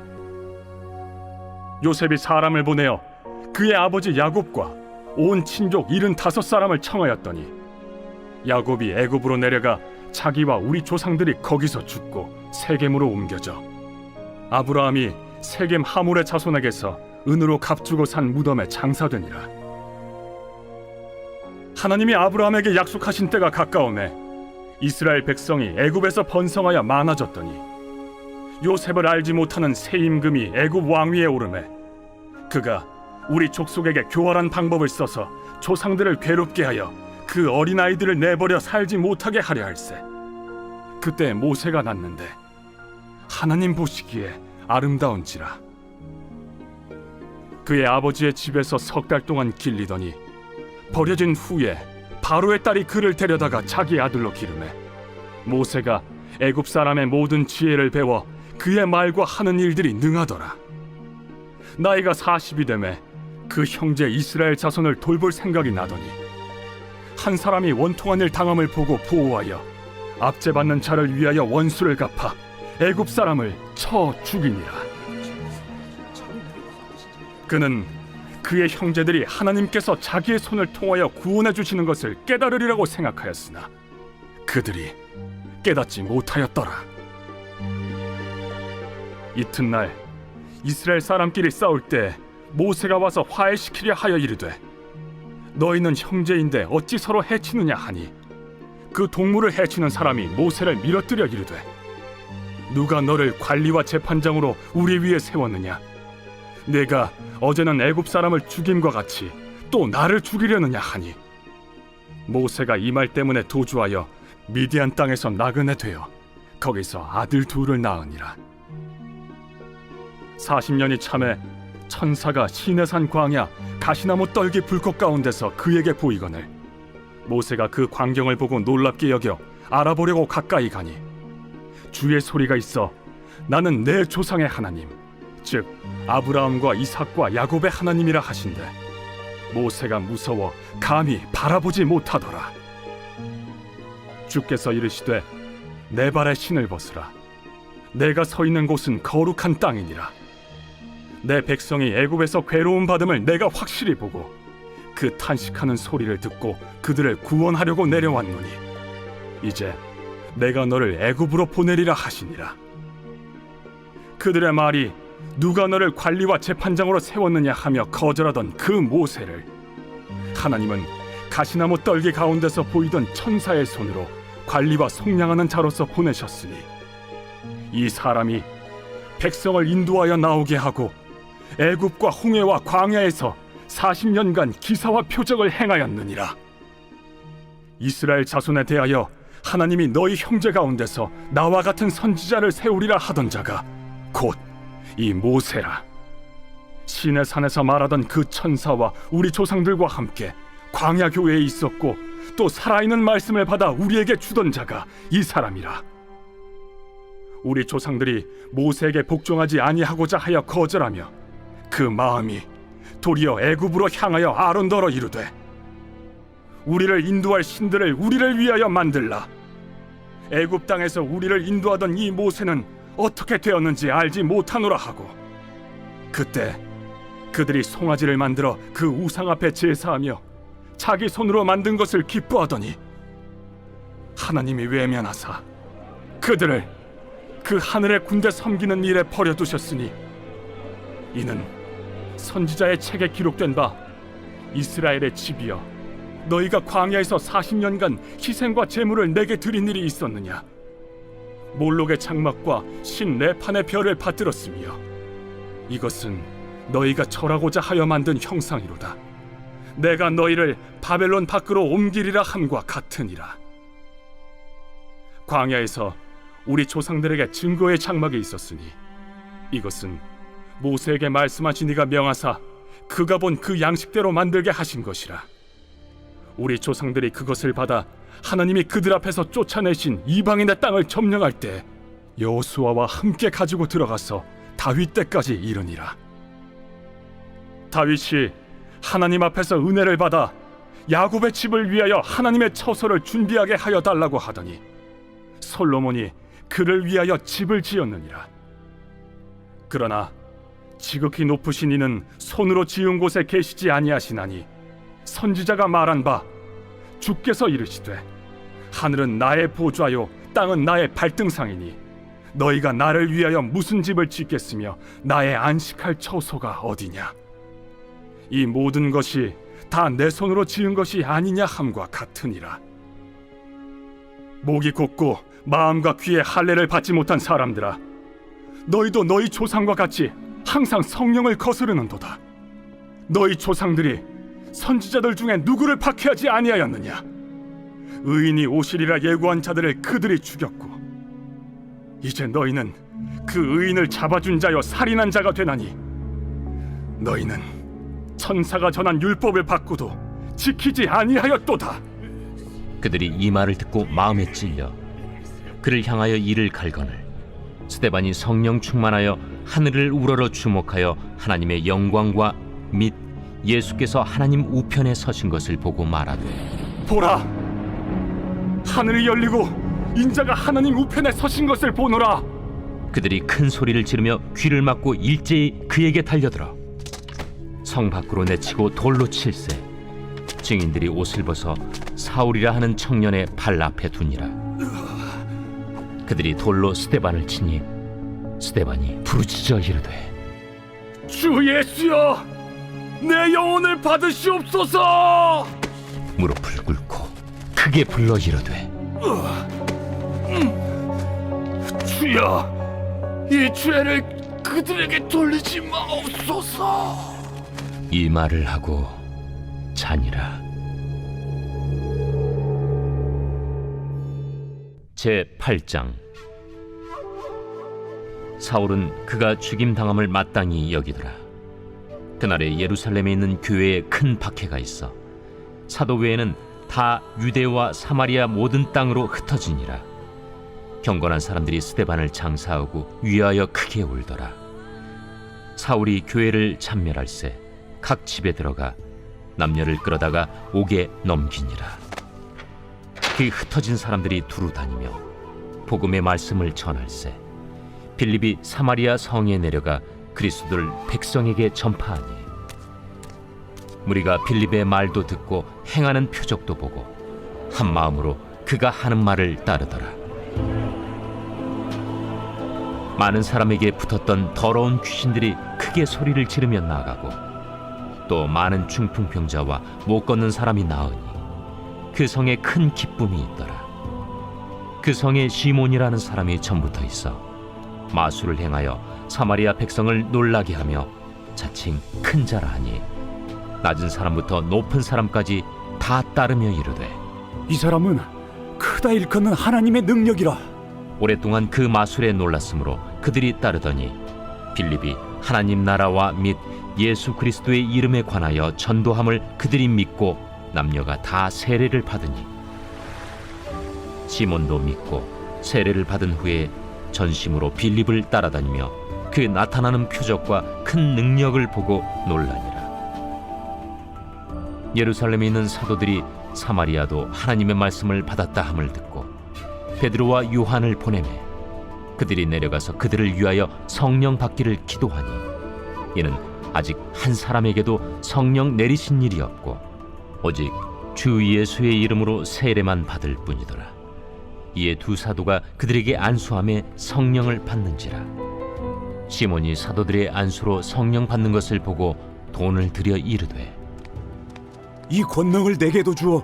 요셉이 사람을 보내어 그의 아버지 야곱과 온 친족 75사람을 청하였더니 야곱이 애굽으로 내려가 자기와 우리 조상들이 거기서 죽고 세겜으로 옮겨져 아브라함이 세겜 하몰의 자손에게서 은으로 값주고 산 무덤에 장사되니라. 하나님이 아브라함에게 약속하신 때가 가까우매 이스라엘 백성이 애굽에서 번성하여 많아졌더니 요셉을 알지 못하는 새 임금이 애굽 왕위에 오르매 그가 우리 족속에게 교활한 방법을 써서 조상들을 괴롭게 하여 그 어린아이들을 내버려 살지 못하게 하려 할세. 그때 모세가 났는데 하나님 보시기에 아름다운지라. 그의 아버지의 집에서 3달 동안 길리더니 버려진 후에 바로의 딸이 그를 데려다가 자기 아들로 기르매 모세가 애굽 사람의 모든 지혜를 배워 그의 말과 하는 일들이 능하더라. 나이가 40이 되매 그 형제 이스라엘 자손을 돌볼 생각이 나더니 한 사람이 원통한 일 당함을 보고 보호하여 압제받는 자를 위하여 원수를 갚아 애굽 사람을 쳐 죽이니라. 그는 그의 형제들이 하나님께서 자기의 손을 통하여 구원해 주시는 것을 깨달으리라고 생각하였으나 그들이 깨닫지 못하였더라. 이튿날 이스라엘 사람끼리 싸울 때 모세가 와서 화해시키려 하여 이르되 너희는 형제인데 어찌 서로 해치느냐 하니 그 동물을 해치는 사람이 모세를 밀어뜨려 이르되 누가 너를 관리와 재판장으로 우리 위에 세웠느냐? 내가 어제는 애굽 사람을 죽임과 같이 또 나를 죽이려느냐 하니 모세가 이 말 때문에 도주하여 미디안 땅에서 나그네 되어 거기서 아들 둘을 낳으니라. 40년이 참에 천사가 시내산 광야 가시나무 떨기 불꽃 가운데서 그에게 보이거늘 모세가 그 광경을 보고 놀랍게 여겨 알아보려고 가까이 가니 주의 소리가 있어 나는 내 조상의 하나님 즉 아브라함과 이삭과 야곱의 하나님이라 하신대 모세가 무서워 감히 바라보지 못하더라. 주께서 이르시되 내 발에 신을 벗으라. 내가 서 있는 곳은 거룩한 땅이니라. 내 백성이 애굽에서 괴로움 받음을 내가 확실히 보고 그 탄식하는 소리를 듣고 그들을 구원하려고 내려왔노니 이제 내가 너를 애굽으로 보내리라 하시니라. 그들의 말이 누가 너를 관리와 재판장으로 세웠느냐 하며 거절하던 그 모세를 하나님은 가시나무 떨기 가운데서 보이던 천사의 손으로 관리와 속량하는 자로서 보내셨으니 이 사람이 백성을 인도하여 나오게 하고 애굽과 홍해와 광야에서 40년간 기사와 표적을 행하였느니라. 이스라엘 자손에 대하여 하나님이 너희 형제 가운데서 나와 같은 선지자를 세우리라 하던 자가 곧 이 모세라. 시내산에서 말하던 그 천사와 우리 조상들과 함께 광야 교회에 있었고 또 살아있는 말씀을 받아 우리에게 주던 자가 이 사람이라. 우리 조상들이 모세에게 복종하지 아니하고자 하여 거절하며 그 마음이 도리어 애굽으로 향하여 아론더러 이르되 우리를 인도할 신들을 우리를 위하여 만들라. 애굽 땅에서 우리를 인도하던 이 모세는 어떻게 되었는지 알지 못하노라 하고 그때 그들이 송아지를 만들어 그 우상 앞에 제사하며 자기 손으로 만든 것을 기뻐하더니 하나님이 외면하사 그들을 그 하늘의 군대 섬기는 일에 버려두셨으니 이는 선지자의 책에 기록된 바 이스라엘의 집이여 너희가 광야에서 40년간 희생과 제물을 내게 드린 일이 있었느냐? 몰록의 장막과 신 레판의 별을 받들었으며 이것은 너희가 절하고자 하여 만든 형상이로다. 내가 너희를 바벨론 밖으로 옮기리라 함과 같으니라. 광야에서 우리 조상들에게 증거의 장막이 있었으니 이것은 모세에게 말씀하신 이가 명하사 그가 본 그 양식대로 만들게 하신 것이라. 우리 조상들이 그것을 받아 하나님이 그들 앞에서 쫓아내신 이방인의 땅을 점령할 때 여호수아와 함께 가지고 들어가서 다윗 때까지 이르니라. 다윗이 하나님 앞에서 은혜를 받아 야곱의 집을 위하여 하나님의 처소를 준비하게 하여 달라고 하더니 솔로몬이 그를 위하여 집을 지었느니라. 그러나 지극히 높으신 이는 손으로 지은 곳에 계시지 아니하시나니 선지자가 말한 바 주께서 이르시되 하늘은 나의 보좌요 땅은 나의 발등상이니 너희가 나를 위하여 무슨 집을 짓겠으며 나의 안식할 처소가 어디냐. 이 모든 것이 다 내 손으로 지은 것이 아니냐 함과 같으니라. 목이 곧고 마음과 귀에 할례를 받지 못한 사람들아, 너희도 너희 조상과 같이 항상 성령을 거스르는도다. 너희 조상들이 선지자들 중에 누구를 박해하지 아니하였느냐. 의인이 오시리라 예고한 자들을 그들이 죽였고 이제 너희는 그 의인을 잡아준 자여 살인한 자가 되나니 너희는 천사가 전한 율법을 받고도 지키지 아니하였도다. 그들이 이 말을 듣고 마음에 찔려 그를 향하여 이를 갈거늘 스데반이 성령 충만하여 하늘을 우러러 주목하여 하나님의 영광과 및 예수께서 하나님 우편에 서신 것을 보고 말하되 보라, 하늘이 열리고 인자가 하나님 우편에 서신 것을 보노라. 그들이 큰 소리를 지르며 귀를 막고 일제히 그에게 달려들어 성 밖으로 내치고 돌로 칠세. 증인들이 옷을 벗어 사울이라 하는 청년의 발 앞에 두니라. 그들이 돌로 스데반을 치니 스데반이 부르짖어 이르되 주 예수여, 내 영혼을 받으시옵소서. 무릎을 꿇고 크게 불러 이르되 주여, 이 죄를 그들에게 돌리지 마옵소서. 이 말을 하고 자니라. 제8장. 사울은 그가 죽임당함을 마땅히 여기더라. 그날에 예루살렘에 있는 교회에 큰 박해가 있어 사도 외에는 다 유대와 사마리아 모든 땅으로 흩어지니라. 경건한 사람들이 스데반을 장사하고 위하여 크게 울더라. 사울이 교회를 참멸할세 각 집에 들어가 남녀를 끌어다가 옥에 넘기니라. 그 흩어진 사람들이 두루 다니며 복음의 말씀을 전할세 빌립이 사마리아 성에 내려가 그리스도를 백성에게 전파하니 무리가 빌립의 말도 듣고 행하는 표적도 보고 한 마음으로 그가 하는 말을 따르더라. 많은 사람에게 붙었던 더러운 귀신들이 크게 소리를 지르며 나가고 또 많은 중풍병자와 못 걷는 사람이 나으니 그 성에 큰 기쁨이 있더라. 그 성에 시몬이라는 사람이 전부터 있어 마술을 행하여 사마리아 백성을 놀라게 하며 자칭 큰 자라 하니 낮은 사람부터 높은 사람까지 다 따르며 이르되 이 사람은 크다 일컫는 하나님의 능력이라. 오랫동안 그 마술에 놀랐으므로 그들이 따르더니 빌립이 하나님 나라와 및 예수 그리스도의 이름에 관하여 전도함을 그들이 믿고 남녀가 다 세례를 받으니 시몬도 믿고 세례를 받은 후에 전심으로 빌립을 따라다니며 그 나타나는 표적과 큰 능력을 보고 놀라니라. 예루살렘에 있는 사도들이 사마리아도 하나님의 말씀을 받았다 함을 듣고 베드로와 요한을 보내매 그들이 내려가서 그들을 위하여 성령 받기를 기도하니 이는 아직 한 사람에게도 성령 내리신 일이 없고 오직 주 예수의 이름으로 세례만 받을 뿐이더라. 이에 두 사도가 그들에게 안수함에 성령을 받는지라. 시몬이 사도들의 안수로 성령 받는 것을 보고 돈을 들여 이르되 이 권능을 내게도 주어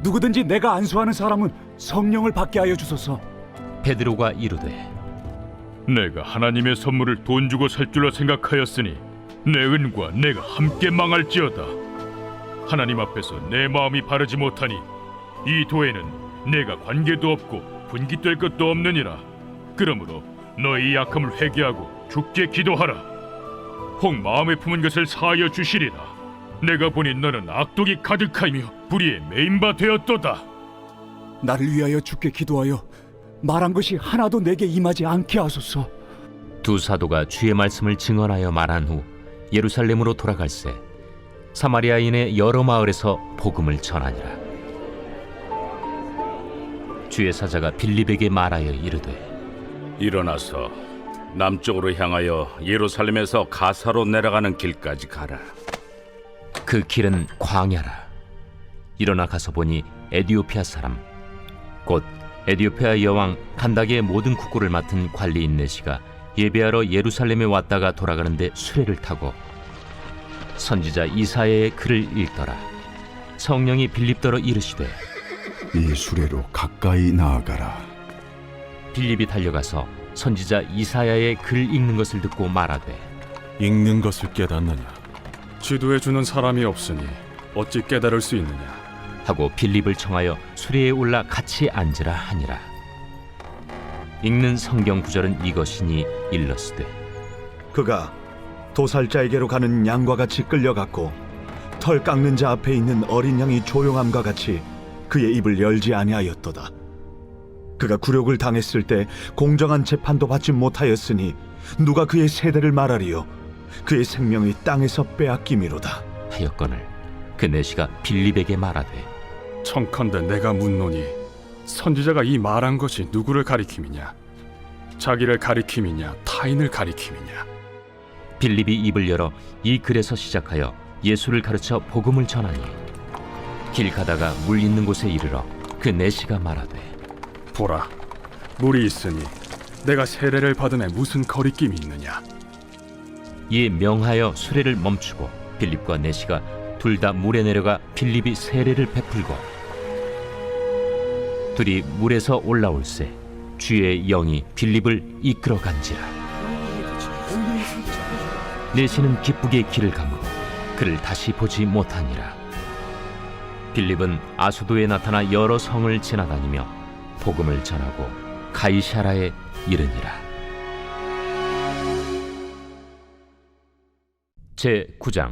누구든지 내가 안수하는 사람은 성령을 받게 하여 주소서. 베드로가 이르되 내가 하나님의 선물을 돈 주고 살 줄로 생각하였으니 내 은과 내가 함께 망할지어다. 하나님 앞에서 내 마음이 바르지 못하니 이 도에는 내가 관계도 없고 분깃될 것도 없느니라. 그러므로 너희 약함을 회개하고 주께 기도하라. 혹 마음에 품은 것을 사하여 주시리라. 내가 보니 너는 악독이 가득하며 불의에 매인 바 되었도다. 나를 위하여 주께 기도하여 말한 것이 하나도 내게 임하지 않게 하소서. 두 사도가 주의 말씀을 증언하여 말한 후 예루살렘으로 돌아갈새 사마리아인의 여러 마을에서 복음을 전하니라. 주의 사자가 빌립에게 말하여 이르되 일어나서 남쪽으로 향하여 예루살렘에서 가사로 내려가는 길까지 가라. 그 길은 광야라. 일어나 가서 보니 에디오피아 사람 곧 에디오피아 여왕 간다게의 모든 국고를 맡은 관리인 네시가 예배하러 예루살렘에 왔다가 돌아가는데 수레를 타고 선지자 이사야의 글을 읽더라. 성령이 빌립더러 이르시되 이 수레로 가까이 나아가라. 빌립이 달려가서 선지자 이사야의 글 읽는 것을 듣고 말하되 읽는 것을 깨닫느냐? 지도해 주는 사람이 없으니 어찌 깨달을 수 있느냐? 하고 빌립을 청하여 수레에 올라 같이 앉으라 하니라. 읽는 성경 구절은 이것이니 일러스되 그가 도살자에게로 가는 양과 같이 끌려갔고 털 깎는 자 앞에 있는 어린 양이 조용함과 같이 그의 입을 열지 아니하였도다. 그가 굴욕을 당했을 때 공정한 재판도 받지 못하였으니 누가 그의 세대를 말하리요? 그의 생명이 땅에서 빼앗김이로다. 하였거늘 그 내시가 빌립에게 말하되 청컨대 내가 묻노니 선지자가 이 말한 것이 누구를 가리킴이냐? 자기를 가리킴이냐? 타인을 가리킴이냐? 빌립이 입을 열어 이 글에서 시작하여 예수를 가르쳐 복음을 전하니 길 가다가 물 있는 곳에 이르러 그 내시가 말하되 보라, 물이 있으니 내가 세례를 받음에 무슨 거리낌이 있느냐? 이에 명하여 수레를 멈추고 빌립과 내시가 둘 다 물에 내려가 빌립이 세례를 베풀고 둘이 물에서 올라올새 주의 영이 빌립을 이끌어 간지라. 내시는 기쁘게 길을 가므로 그를 다시 보지 못하니라. 빌립은 아수도에 나타나 여러 성을 지나다니며 복음을 전하고 가이사라에 이르니라. 제9장.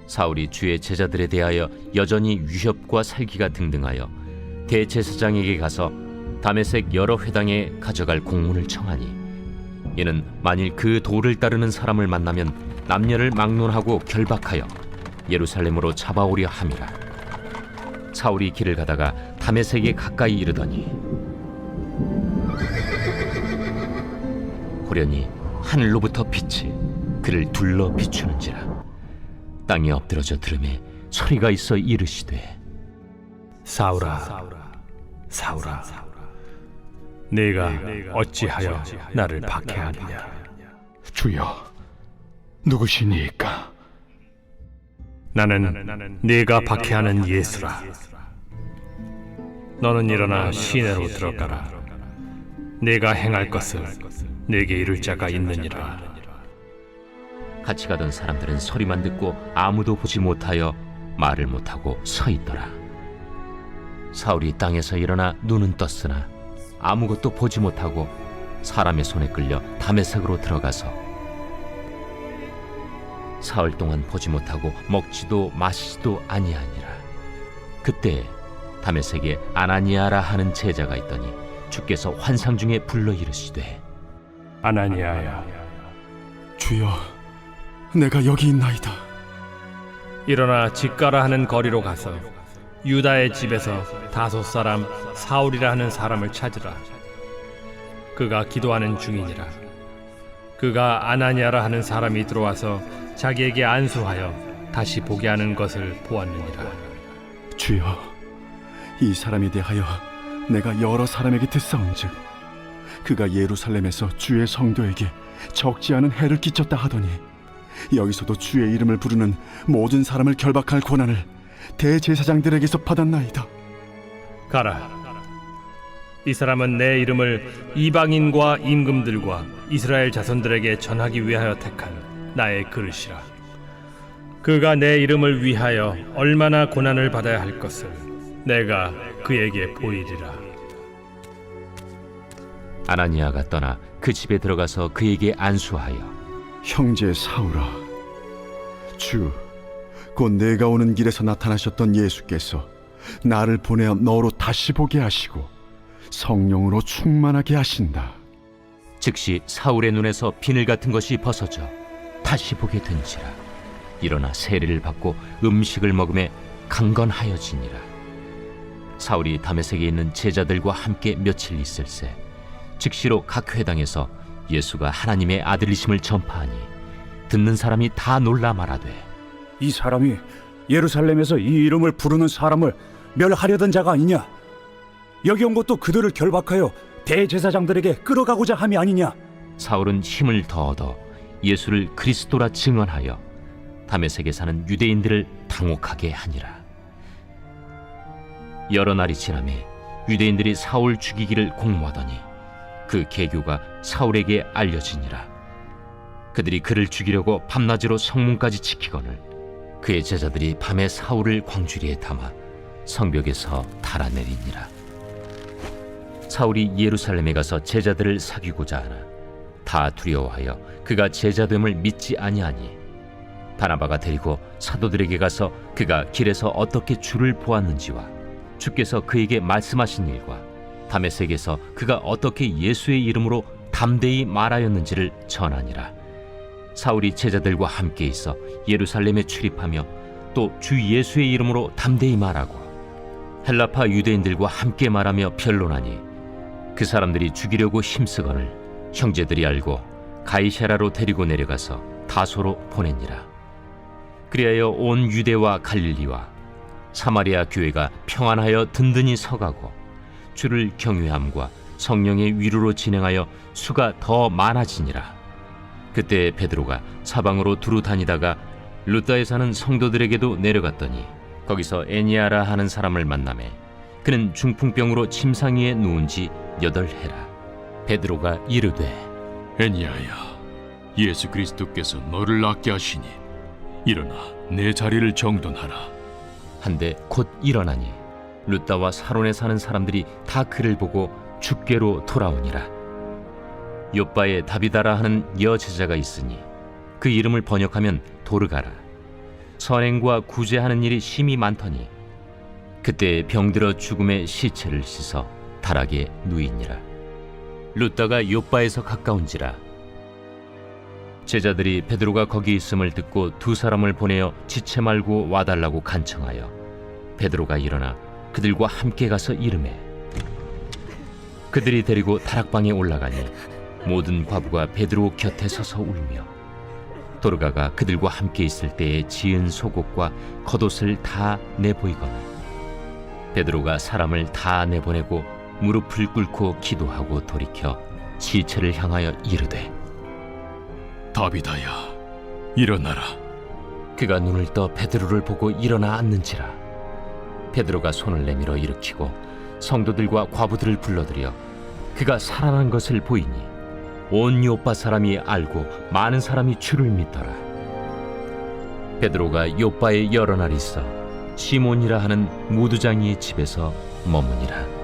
사울이 주의 제자들에 대하여 여전히 위협과 살기가 등등하여 대제사장에게 가서 다메섹 여러 회당에 가져갈 공문을 청하니 이는 만일 그 도를 따르는 사람을 만나면 남녀를 막론하고 결박하여 예루살렘으로 잡아오려 함이라. 사울이 길을 가다가 다메섹에 가까이 이르더니 호련히 하늘로부터 빛이 그를 둘러 비추는지라. 땅에 엎드러져 들음에 소리가 있어 이르시되 사울아, 사울아, 네가 어찌하여 나를 박해하느냐? 주여, 누구시니까? 나는 네가 박해하는 예수라. 너는 일어나 시내로 들어가라. 네가 행할 것을 네게 이룰 자가 있느니라. 같이 가던 사람들은 소리만 듣고 아무도 보지 못하여 말을 못하고 서 있더라. 사울이 땅에서 일어나 눈은 떴으나 아무것도 보지 못하고 사람의 손에 끌려 다메섹으로 들어가서 사흘 동안 보지 못하고 먹지도 마시지도 아니하니라. 그때 다메섹에 아나니아라 하는 제자가 있더니 주께서 환상 중에 불러 이르시되 아나니아야, 주여, 내가 여기 있나이다. 일어나 집가라 하는 거리로 가서 유다의 집에서 다소 사람 사울이라 하는 사람을 찾으라. 그가 기도하는 중이니라. 그가 아나니아라 하는 사람이 들어와서 자기에게 안수하여 다시 보게 하는 것을 보았느니라. 주여, 이 사람에 대하여 내가 여러 사람에게 듣사온즉 그가 예루살렘에서 주의 성도에게 적지 않은 해를 끼쳤다 하더니 여기서도 주의 이름을 부르는 모든 사람을 결박할 권한을 대제사장들에게서 받았나이다. 가라. 이 사람은 내 이름을 이방인과 임금들과 이스라엘 자손들에게 전하기 위하여 택한 나의 그릇이라. 그가 내 이름을 위하여 얼마나 고난을 받아야 할 것을 내가 그에게 보이리라. 아나니아가 떠나 그 집에 들어가서 그에게 안수하여 형제 사울아, 곧 내가 오는 길에서 나타나셨던 예수께서 나를 보내어 너로 다시 보게 하시고 성령으로 충만하게 하신다. 즉시 사울의 눈에서 비늘 같은 것이 벗어져 다시 보게 된지라. 일어나 세례를 받고 음식을 먹음에 강건하여지니라. 사울이 다메섹에 있는 제자들과 함께 며칠 있을새 즉시로 각 회당에서 예수가 하나님의 아들이심을 전파하니 듣는 사람이 다 놀라 말하되, 이 사람이 예루살렘에서 이 이름을 부르는 사람을 멸하려던 자가 아니냐? 여기 온 것도 그들을 결박하여 대제사장들에게 끌어가고자 함이 아니냐? 사울은 힘을 더 얻어 예수를 그리스도라 증언하여 다메섹에 사는 유대인들을 당혹하게 하니라. 여러 날이 지나매 유대인들이 사울 죽이기를 공모하더니 그 계교가 사울에게 알려지니라. 그들이 그를 죽이려고 밤낮으로 성문까지 지키거늘 그의 제자들이 밤에 사울을 광주리에 담아 성벽에서 달아내리니라. 사울이 예루살렘에 가서 제자들을 사귀고자 하나 다 두려워하여 그가 제자됨을 믿지 아니하니 바나바가 데리고 사도들에게 가서 그가 길에서 어떻게 주를 보았는지와 주께서 그에게 말씀하신 일과 다메섹에서 그가 어떻게 예수의 이름으로 담대히 말하였는지를 전하니라. 사울이 제자들과 함께 있어 예루살렘에 출입하며 또 주 예수의 이름으로 담대히 말하고 헬라파 유대인들과 함께 말하며 변론하니 그 사람들이 죽이려고 힘쓰거늘 형제들이 알고 가이사라로 데리고 내려가서 다소로 보내니라. 그리하여 온 유대와 갈릴리와 사마리아 교회가 평안하여 든든히 서가고 주를 경외함과 성령의 위로로 진행하여 수가 더 많아지니라. 그때 베드로가 사방으로 두루 다니다가 루다에 사는 성도들에게도 내려갔더니 거기서 애니아라 하는 사람을 만나매 그는 중풍병으로 침상 위에 누운 지 8해라. 베드로가 이르되, 애니야야, 예수 그리스도께서 너를 낫게 하시니 일어나 내 자리를 정돈하라. 한데 곧 일어나니 루다와 사론에 사는 사람들이 다 그를 보고 주께로 돌아오니라. 요바에 다비다라 하는 여제자가 있으니 그 이름을 번역하면 도르가라. 선행과 구제하는 일이 심히 많더니 그때 병들어 죽음의 시체를 씻어 다락에 누이니라. 루다가 요바에서 가까운지라. 제자들이 베드로가 거기 있음을 듣고 2 사람을 보내어 지체 말고 와달라고 간청하여 베드로가 일어나 그들과 함께 가서 이르매 그들이 데리고 다락방에 올라가니 모든 과부가 베드로 곁에 서서 울며 도르가가 그들과 함께 있을 때에 지은 속옷과 겉옷을 다 내보이거늘 베드로가 사람을 다 내보내고 무릎을 꿇고 기도하고 돌이켜 시체를 향하여 이르되, 다비다야, 일어나라. 그가 눈을 떠 베드로를 보고 일어나 앉는지라. 베드로가 손을 내밀어 일으키고 성도들과 과부들을 불러들여 그가 살아난 것을 보이니 온 요빠 사람이 알고 많은 사람이 주를 믿더라. 베드로가 요빠에 여러 날 있어 시몬이라 하는 무두장이의 집에서 머무니라.